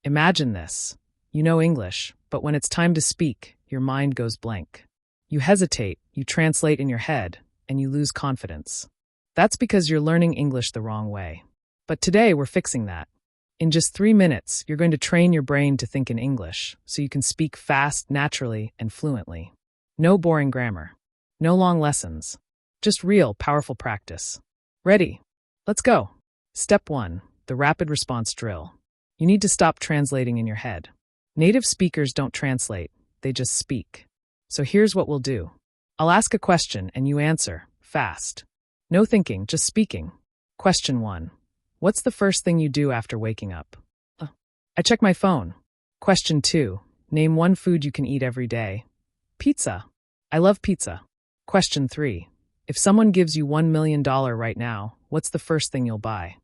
Imagine this. You know English, but when it's time to speak, your mind goes blank. You hesitate, you translate in your head, and you lose confidence. That's because you're learning English the wrong way. But today we're fixing that. In just 3 minutes, you're going to train your brain to think in English so you can speak fast, naturally, and fluently. No boring grammar. No long lessons. Just real, powerful practice. Ready? Let's go. Step 1. The rapid response drill. You need to stop translating in your head. Native speakers don't translate, they just speak. So here's what we'll do. I'll ask a question and you answer, fast. No thinking, just speaking. Question 1. What's the first thing you do after waking up? I check my phone. Question 2. Name one food you can eat every day. Pizza. I love pizza. Question 3. If someone gives you $1 million right now, what's the first thing you'll buy?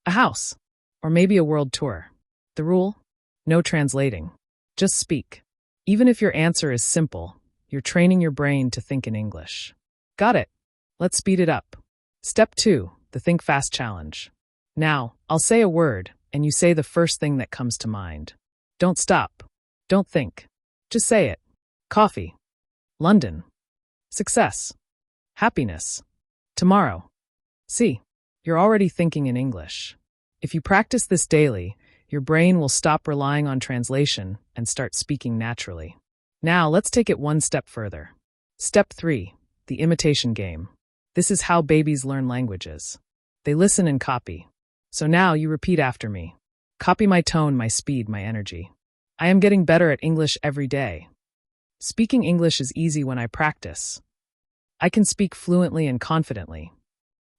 A house. Or maybe a world tour. The rule? No translating. Just speak. Even if your answer is simple, you're training your brain to think in English. Got it? Let's speed it up. Step 2. The Think Fast Challenge. Now, I'll say a word, and you say the first thing that comes to mind. Don't stop. Don't think. Just say it. Coffee. London. Success. Happiness. Tomorrow. See, you're already thinking in English. If you practice this daily, your brain will stop relying on translation and start speaking naturally. Now, let's take it one step further. Step 3. The Imitation Game. This is how babies learn languages. They listen and copy. So now you repeat after me. Copy my tone, my speed, my energy. I am getting better at English every day. Speaking English is easy when I practice. I can speak fluently and confidently.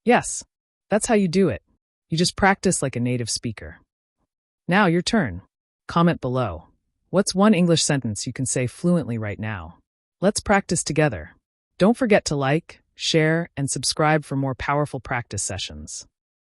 Yes, that's how you do it. You just practice like a native speaker. Now your turn. Comment below. What's one English sentence you can say fluently right now? Let's practice together. Don't forget to like, share, and subscribe for more powerful practice sessions.